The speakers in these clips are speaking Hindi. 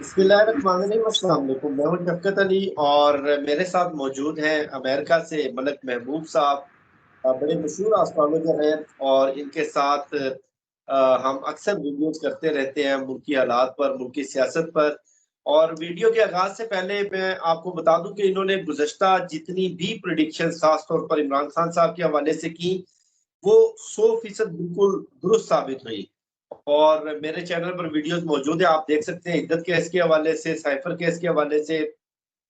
बिस्मिल्लाहिर्रहमानिर्रहीम। अस्सलाम वालेकुम। मैं हूं शफ़क़त अली और मेरे साथ मौजूद हैं अमेरिका से मलक महबूब साहब। बड़े मशहूर एस्ट्रोलॉजर हैं और इनके साथ हम अक्सर वीडियोज़ करते रहते हैं मुल्की हालात पर, मुल्की सियासत पर। और वीडियो के आगाज़ से पहले मैं आपको बता दूं कि इन्होंने गुज़श्ता जितनी भी प्रेडिक्शंस ख़ास तौर पर इमरान खान साहब के हवाले से की, वो 100% बिल्कुल दुरुस्त साबित हुई। और मेरे चैनल पर वीडियोस मौजूद है, आप देख सकते हैं। इद्दत केस के हवाले से, साइफर केस के हवाले से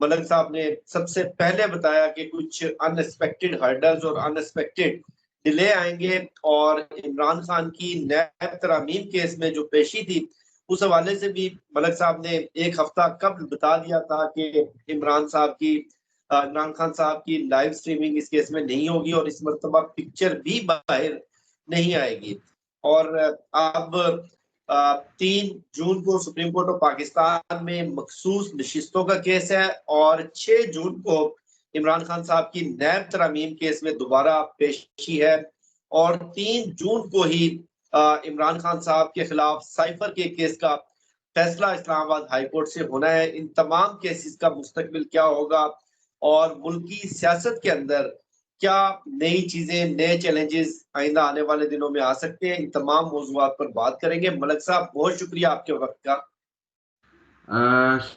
मलक साहब ने सबसे पहले बताया कि कुछ अनएक्सपेक्टेड हर्डल्स और अनएक्सपेक्टेड डिले आएंगे। और इमरान खान की नैब तरामीम केस में जो पेशी थी, उस हवाले से भी मलक साहब ने एक हफ्ता कब्ल बता दिया था कि इमरान खान साहब की लाइव स्ट्रीमिंग इस केस में नहीं होगी और इस मरतबा पिक्चर भी बाहर नहीं आएगी। और अब 3 जून को सुप्रीम कोर्ट ऑफ पाकिस्तान में मखसूस नशिस्तों का केस है और 6 जून को इमरान खान साहब की नैब तरामीम केस में दोबारा पेशी है। और 3 जून को ही इमरान खान साहब के खिलाफ साइफर के केस का फैसला इस्लामाबाद हाई कोर्ट से होना है। इन तमाम केसेस का मुस्तकबिल क्या होगा और मुल्की सियासत के अंदर क्या नई चीजें, नए चैलेंजेस आइंदा आने वाले दिनों में आ सकते हैं, इन तमाम मौजूआत पर बात करेंगे। मलक साहब, बहुत शुक्रिया आपके वक्त का।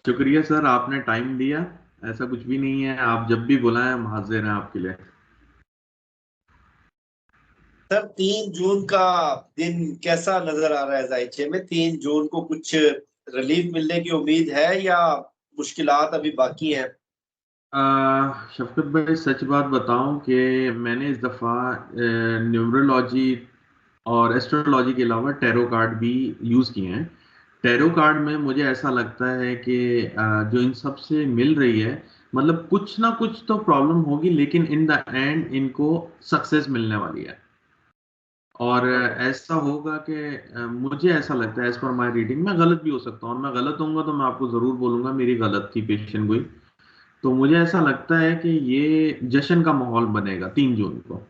शुक्रिया सर, आपने टाइम दिया। ऐसा कुछ भी नहीं है, आप जब भी बुलाएं हम हाजिर हैं आपके लिए। सर, 3 जून का दिन कैसा नजर आ रहा है जायचे में? 3 जून को कुछ रिलीफ मिलने की उम्मीद है या मुश्किलात अभी बाकी हैं? शफकत भाई, सच बात बताऊं कि मैंने इस दफ़ा न्यूमरोलॉजी और एस्ट्रोलॉजी के अलावा टैरो कार्ड भी यूज़ किए हैं। टैरो कार्ड में मुझे ऐसा लगता है कि जो इन सब से मिल रही है, मतलब कुछ ना कुछ तो प्रॉब्लम होगी, लेकिन इन द एंड इनको सक्सेस मिलने वाली है। और ऐसा होगा कि मुझे ऐसा लगता है, एज पर माई रीडिंग, मैं गलत भी हो सकता हूँ, और मैं गलत होऊंगा तो मैं आपको जरूर बोलूंगा मेरी गलत थी पेशन गोई। तो मुझे ऐसा लगता है कि ये जश्न का माहौल बनेगा 3 जून को,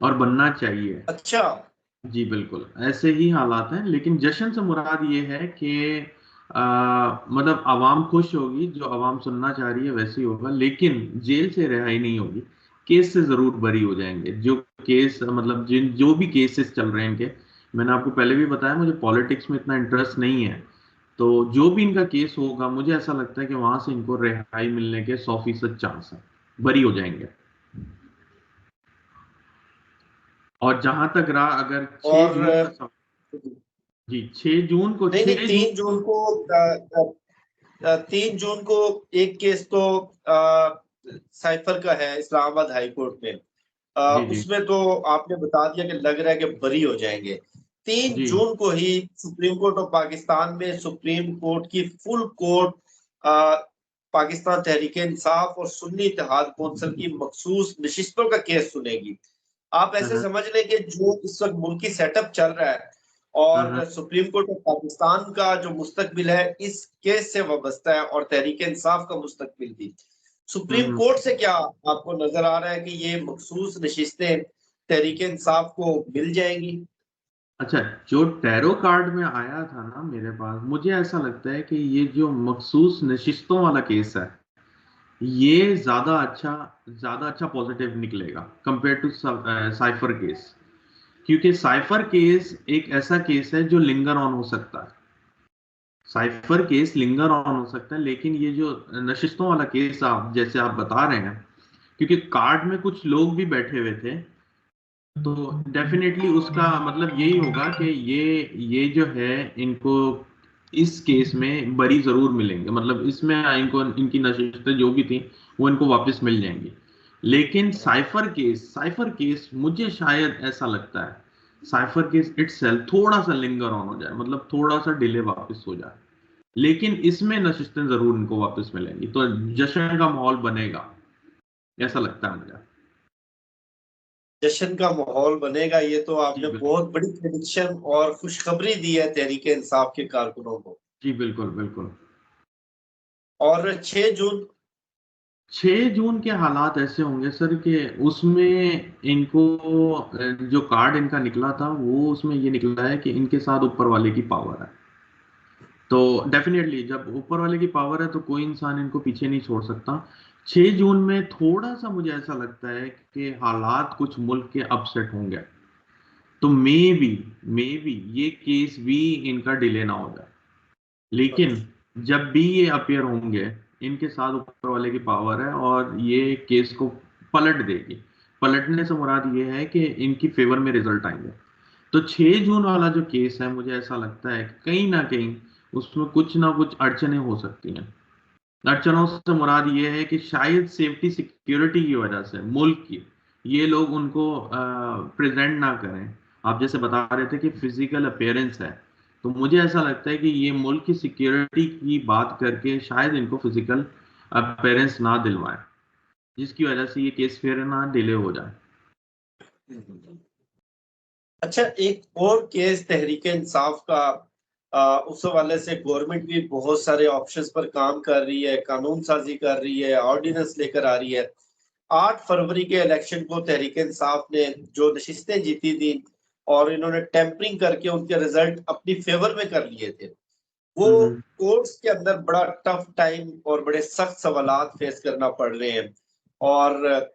और बनना चाहिए। अच्छा। जी बिल्कुल, ऐसे ही हालात हैं, लेकिन जश्न से मुराद ये है कि मतलब आवाम खुश होगी, जो आवाम सुनना चाह रही है वैसे ही होगा, लेकिन जेल से रिहाई नहीं होगी। केस से जरूर बरी हो जाएंगे जो केस, मतलब जिन जो भी केसेस चल रहे हैं इनके। मैंने आपको पहले भी बताया, मुझे पॉलिटिक्स में इतना इंटरेस्ट नहीं है। तो जो भी इनका केस होगा, मुझे ऐसा लगता है कि वहां से इनको रिहाई मिलने के 100% चांस है, बरी हो जाएंगे। और जहां तक रहा, अगर 6 और जून का जी, 6 जून को, नहीं नहीं, 6 जून तीन को। जून को 3 जून को एक केस तो साइफर का है इस्लामाबाद हाई कोर्ट में। जी जी उसमें तो आपने बता दिया कि लग रहा है कि बरी हो जाएंगे। तीन जी। जून को ही सुप्रीम कोर्ट ऑफ पाकिस्तान में सुप्रीम कोर्ट की फुल कोर्ट पाकिस्तान तहरीक इंसाफ और सुन्नी इत्तेहाद कौंसिल की मखसूस नशिस्तों का केस सुनेगी। आप हाँ ऐसे हाँ समझ लें कि जो इस वक्त मुल्की सेटअप चल रहा है हाँ और हाँ। सुप्रीम कोर्ट ऑफ पाकिस्तान का जो मुस्तकबिल है इस केस से वाबस्ता है, और तहरीक इंसाफ का मुस्तकबिल भी। सुप्रीम हम्म। कोर्ट से क्या आपको नजर आ रहा है कि ये मखसूस नशिस्तें तहरीक इंसाफ को मिल जाएंगी? अच्छा, जो टैरो कार्ड में आया था ना मेरे पास, मुझे ऐसा लगता है कि ये जो मखसूस नशिस्तों वाला केस है, ये ज्यादा अच्छा पॉजिटिव निकलेगा कंपेयर टू साइफर केस। क्योंकि साइफर केस एक ऐसा केस है जो लिंगर ऑन हो सकता है। साइफर केस लिंगर ऑन हो सकता है, लेकिन ये जो नशिस्तों वाला केस आप जैसे आप बता रहे हैं, क्योंकि कार्ड में कुछ लोग भी बैठे हुए थे, तो डेफिनेटली उसका मतलब यही होगा कि ये जो है, इनको इस केस में बरी जरूर मिलेंगे, मतलब इसमें इनको इनकी नशिस्तें जो भी थी वो इनको वापस मिल जाएंगी। लेकिन साइफर केस मुझे शायद ऐसा लगता है, साइफर केस इटसेल्फ थोड़ा सा लिंगर ऑन हो जाए, मतलब थोड़ा सा डिले वापस हो जाए, लेकिन इसमें नशिस्तें जरूर इनको वापस मिलेंगी, तो जश्न का माहौल बनेगा, ऐसा लगता है मुझे। जश्न का माहौल बनेगा, ये तो जी आपने बिल्कुल। बहुत बड़ी प्रेडिक्शन और खुशखबरी दी है तहरीक इंसाफ के कारकुनों को। जी बिल्कुल बिल्कुल। और 6 जून? 6 जून के हालात ऐसे होंगे सर कि उसमें इनको जो कार्ड इनका निकला था, वो उसमें ये निकला है कि इनके साथ ऊपर वाले की पावर है। तो डेफिनेटली जब ऊपर वाले की पावर है तो कोई इंसान इनको पीछे नहीं छोड़ सकता। 6 जून में थोड़ा सा मुझे ऐसा लगता है कि हालात कुछ मुल्क के अपसेट होंगे, तो मे बी ये केस भी इनका डिले ना हो जाए। लेकिन जब भी ये अपियर होंगे, इनके साथ ऊपर वाले की पावर है और ये केस को पलट देगी। पलटने से मुराद ये है कि इनकी फेवर में रिजल्ट आएंगे। तो 6 जून वाला जो केस है, मुझे ऐसा लगता है कि कहीं ना कहीं उसमें कुछ ना कुछ अड़चने हो सकती हैं। अड़चनों से मुराद ये है कि शायद सेफ्टी सिक्योरिटी की वजह से मुल्क की ये लोग उनको प्रेजेंट ना करें। आप जैसे बता रहे थे कि फिजिकल अपेयरेंस है, तो मुझे ऐसा लगता है कि ये मुल्क की सिक्योरिटी की बात करके शायद इनको फिजिकल अपेयरेंस ना दिलवाए, जिसकी वजह से ये केस फिर ना डिले हो जाए। अच्छा, एक और केस तहरीक इंसाफ का, उस हवाले से गवर्नमेंट भी बहुत सारे ऑप्शंस पर काम कर रही है, कानून साजी कर रही है, ऑर्डिनेंस लेकर आ रही है। 8 फरवरी के इलेक्शन को तहरीक इंसाफ ने जो नशिस्तें जीती थी और इन्होंने टेम्परिंग करके उनके रिजल्ट अपनी फेवर में कर लिए थे, वो हम्म कोर्ट्स के अंदर बड़ा टफ टाइम और बड़े सख्त सवालात फेस करना पड़ रहे हैं। और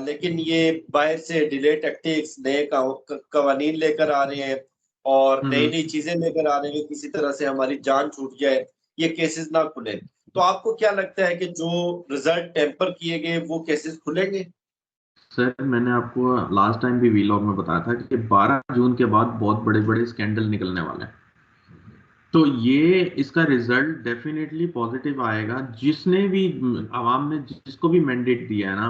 लेकिन ये बाहर से डिले टैक्टिक्स, नए कवानीन लेकर आ रहे हैं और नई हम्म नई चीजें लेकर आ रहे हैं कि किसी तरह से हमारी जान छूट जाए, ये केसेस ना खुले। तो आपको क्या लगता है कि जो रिजल्ट टेम्पर किए गए वो केसेस खुलेंगे? सर, मैंने आपको लास्ट टाइम भी वीलॉग में बताया था कि 12 जून के बाद बहुत बड़े बड़े स्कैंडल निकलने वाले हैं। तो ये इसका रिजल्ट डेफिनेटली पॉजिटिव आएगा। जिसने भी आवाम ने जिसको भी मैंडेट दिया है ना,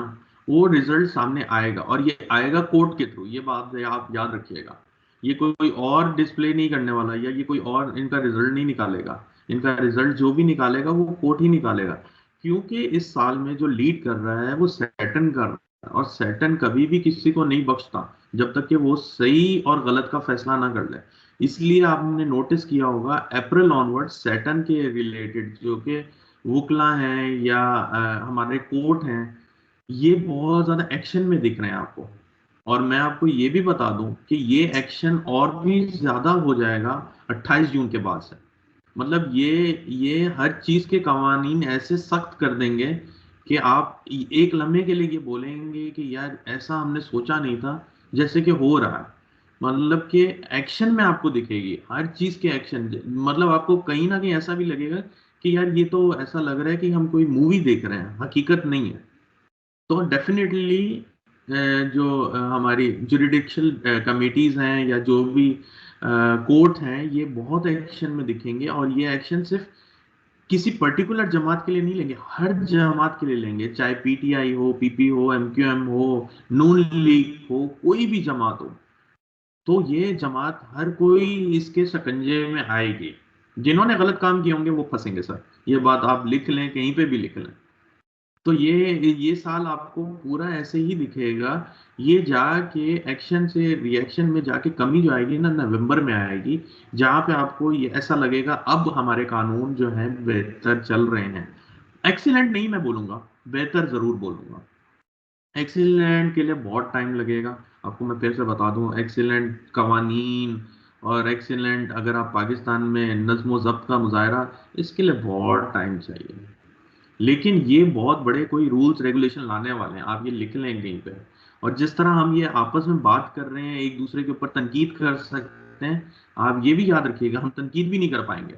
वो रिजल्ट सामने आएगा, और ये आएगा कोर्ट के थ्रू। ये बात आप याद रखिएगा। ये कोई और डिस्प्ले नहीं करने वाला, या ये कोई और इनका रिजल्ट नहीं निकालेगा। इनका रिजल्ट जो भी निकालेगा वो कोर्ट ही निकालेगा। क्योंकि इस साल में जो लीड कर रहा है वो सैटर्न कर रहा है, और सैटर्न कभी भी किसी को नहीं बख्शता जब तक कि वो सही और गलत का फैसला ना कर ले। इसलिए आपने नोटिस किया होगा अप्रैल ऑनवर्ड सैटर्न के रिलेटेड जो कि वुकला हैं या हमारे कोर्ट हैं, ये बहुत ज्यादा एक्शन में दिख रहे हैं आपको। और मैं आपको ये भी बता दूं कि ये एक्शन और भी ज्यादा हो जाएगा 28 जून के बाद से। मतलब ये हर चीज के कवानीन ऐसे सख्त कर देंगे कि आप एक लम्हे के लिए ये बोलेंगे कि यार ऐसा हमने सोचा नहीं था, जैसे कि हो रहा है। मतलब कि एक्शन में आपको दिखेगी हर चीज के एक्शन। मतलब आपको कहीं ना कहीं ऐसा भी लगेगा कि यार ये तो ऐसा लग रहा है कि हम कोई मूवी देख रहे हैं, हकीकत नहीं है। तो डेफिनेटली जो हमारी जुरिडिक्शल कमिटीज हैं या जो भी कोर्ट हैं, ये बहुत एक्शन में दिखेंगे। और ये एक्शन सिर्फ किसी पर्टिकुलर जमात के लिए नहीं लेंगे, हर जमात के लिए लेंगे। चाहे पीटीआई हो, पीपी हो, एमक्यूएम हो, नून लीग हो, कोई भी जमात हो, तो ये जमात हर कोई इसके शिकंजे में आएगी। जिन्होंने गलत काम किए होंगे वो फंसेंगे सर। ये बात आप लिख लें, कहीं पे भी लिख लें। तो ये साल आपको पूरा ऐसे ही दिखेगा। ये जाके एक्शन से रिएक्शन में जाके कमी जो आएगी ना, नवंबर में आएगी, जहां पे आपको ये ऐसा लगेगा अब हमारे कानून जो है बेहतर चल रहे हैं। एक्सीलेंट नहीं मैं बोलूंगा, बेहतर जरूर बोलूंगा। एक्सीलेंट के लिए बहुत टाइम लगेगा। आपको मैं फिर से बता दूं, एक्सीलेंट कवानीन और एक्सीलेंट अगर आप पाकिस्तान में नज्म ज़ब्त का मुजाहरा, इसके लिए बहुत टाइम चाहिए। लेकिन ये बहुत बड़े कोई रूल्स रेगुलेशन लाने वाले हैं, आप ये लिख लें कहीं पे। और जिस तरह हम ये आपस में बात कर रहे हैं, एक दूसरे के ऊपर तनकीद कर सकते हैं, आप ये भी याद रखिएगा हम तनकीद भी नहीं कर पाएंगे।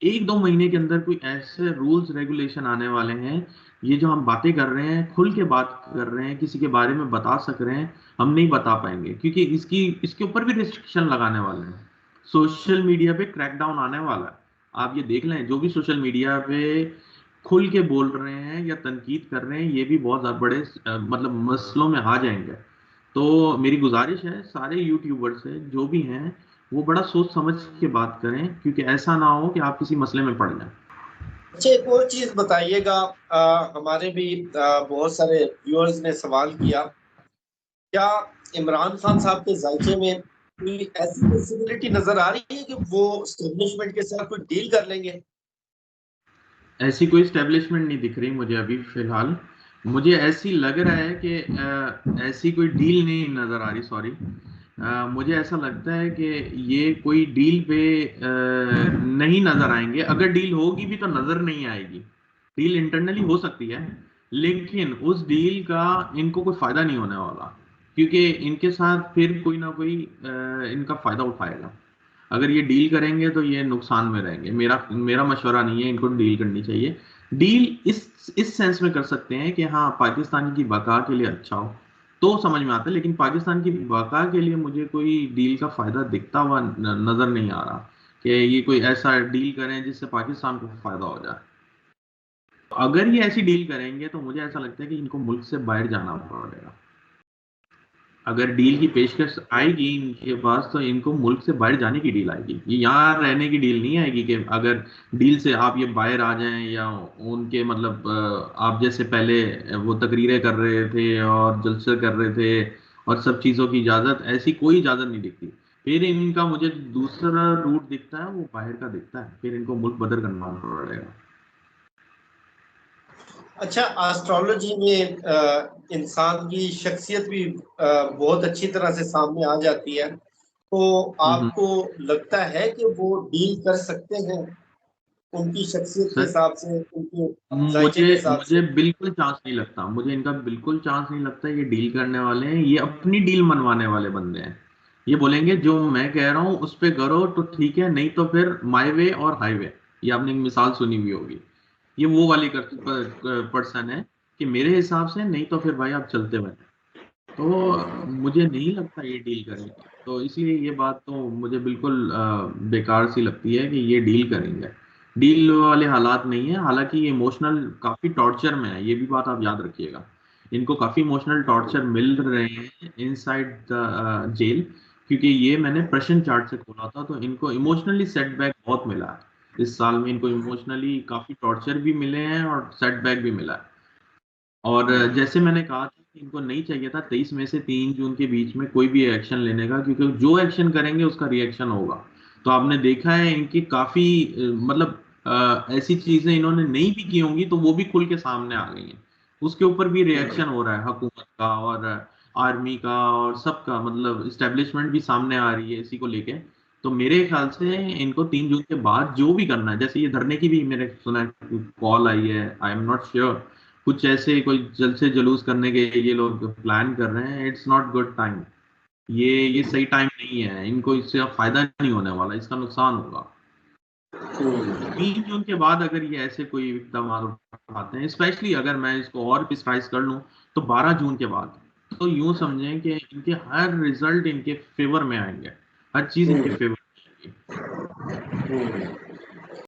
1-2 महीने के अंदर कोई ऐसे रूल्स रेगुलेशन आने वाले हैं। ये जो हम बातें कर रहे हैं, खुल के बात कर रहे हैं, किसी के बारे में बता सक रहे हैं, हम नहीं बता पाएंगे क्योंकि इसके ऊपर भी रिस्ट्रिक्शन लगाने वाले हैं। सोशल मीडिया पे क्रैकडाउन आने वाला है। आप ये देख लें, जो भी सोशल मीडिया पे खुल के बोल रहे हैं या तनकीद कर रहे हैं, ये भी बहुत बड़े मतलब मसलों में आ जाएंगे। तो मेरी गुजारिश है सारे यूट्यूबर से, जो भी हैं, वो बड़ा सोच समझ के बात करें, क्योंकि ऐसा ना हो कि आप किसी मसले में पड़ जाएं। अच्छा, एक और चीज बताइएगा। हमारे भी बहुत सारे व्यूअर्स ने सवाल किया, क्या इमरान खान साहब के जायचे में कोई ऐसी पॉसिबिलिटी नजर आ रही है कि वो एस्टेब्लिशमेंट के साथ कोई डील कर लेंगे? ऐसी कोई स्टेब्लिशमेंट नहीं दिख रही मुझे अभी फिलहाल। मुझे ऐसी लग रहा है कि ऐसी कोई डील नहीं नजर आ रही, सॉरी। मुझे ऐसा लगता है कि ये कोई डील पे नहीं नजर आएंगे। अगर डील होगी भी तो नजर नहीं आएगी। डील इंटरनली हो सकती है, लेकिन उस डील का इनको कोई फायदा नहीं होने वाला, क्योंकि इनके साथ फिर कोई ना कोई इनका फायदा उठाएगा। अगर ये डील करेंगे तो ये नुकसान में रहेंगे। मेरा मेरा मशवरा नहीं है इनको डील करनी चाहिए। डील इस सेंस में कर सकते हैं कि हाँ, पाकिस्तान की बका के लिए अच्छा हो तो समझ में आता है, लेकिन पाकिस्तान की बका के लिए मुझे कोई डील का फायदा दिखता हुआ नजर नहीं आ रहा कि ये कोई ऐसा डील करें जिससे पाकिस्तान को फायदा हो जाए। अगर ये ऐसी डील करेंगे तो मुझे ऐसा लगता है कि इनको मुल्क से बाहर जाना पड़ेगा। अगर डील की पेशकश आएगी इनके पास तो इनको मुल्क से बाहर जाने की डील आएगी। ये यहाँ रहने की डील नहीं आएगी कि अगर डील से आप ये बाहर आ जाएं या उनके मतलब आप जैसे पहले वो तकरीरें कर रहे थे और जलसे कर रहे थे और सब चीज़ों की इजाज़त, ऐसी कोई इजाज़त नहीं दिखती। फिर इनका मुझे दूसरा रूट दिखता है, वो बाहर का दिखता है। फिर इनको मुल्क बदल करना पड़ेगा। अच्छा, एस्ट्रोलॉजी में इंसान की शख्सियत भी बहुत अच्छी तरह से सामने आ जाती है। तो हम्म। आपको लगता है कि वो डील कर सकते हैं उनकी शख्सियत के सर, हिसाब से, उनके जायके मुझे के हिसाब मुझे से? बिल्कुल चांस नहीं लगता। मुझे इनका बिल्कुल चांस नहीं लगता। ये डील करने वाले हैं, ये अपनी डील मनवाने वाले बंदे हैं। ये बोलेंगे जो मैं कह रहा हूँ उस पे करो तो ठीक है, नहीं तो फिर माई वे और हाईवे। ये आपने एक मिसाल सुनी हुई होगी। ये वो वाली पर्सन है कि मेरे हिसाब से नहीं तो फिर भाई आप चलते बने। तो मुझे नहीं लगता ये डील करेंगे। तो इसलिए ये बात तो मुझे बिल्कुल बेकार सी लगती है कि ये डील करेंगे। डील वाले हालात नहीं है। हालांकि ये इमोशनल काफी टॉर्चर में है, ये भी बात आप याद रखिएगा। इनको काफी इमोशनल टॉर्चर मिल रहे हैं इनसाइड द जेल, क्योंकि ये मैंने प्रश्न चार्ट से खोला था, तो इनको इमोशनली सेटबैक बहुत मिला है इस साल में। इनको इमोशनली काफी टॉर्चर भी मिले हैं और सेटबैक भी मिला है। और जैसे मैंने कहा था कि इनको नहीं चाहिए था 23 में से 3 जून के बीच में कोई भी एक्शन लेने का, क्योंकि जो एक्शन करेंगे उसका रिएक्शन होगा। तो आपने देखा है इनकी काफी मतलब ऐसी चीजें इन्होंने नहीं भी की होंगी तो वो भी खुल के सामने आ गई हैं। उसके ऊपर भी रिएक्शन हो रहा है हुकूमत का और आर्मी का और सबका, मतलब इस्टेब्लिशमेंट भी सामने आ रही है इसी को लेके। तो मेरे ख्याल से इनको 3 जून के बाद जो भी करना है, जैसे ये धरने की भी मैंने सुना कॉल आई है, आई एम नॉट श्योर, कुछ ऐसे कोई जल से जुलूस करने के ये लोग प्लान कर रहे हैं। It's not good time. ये सही टाइम नहीं है। इनको इससे अब फायदा नहीं होने वाला, इसका नुकसान होगा। 3 जून के बाद अगर ये ऐसे कोई इकदाम उठाते हैं, स्पेशली अगर मैं इसको और प्रिसाइज कर लूं तो 12 जून के बाद, तो यूं समझें कि इनके हर रिजल्ट इनके फेवर में आएंगे। हर चीज इनके फेवर में आएगी।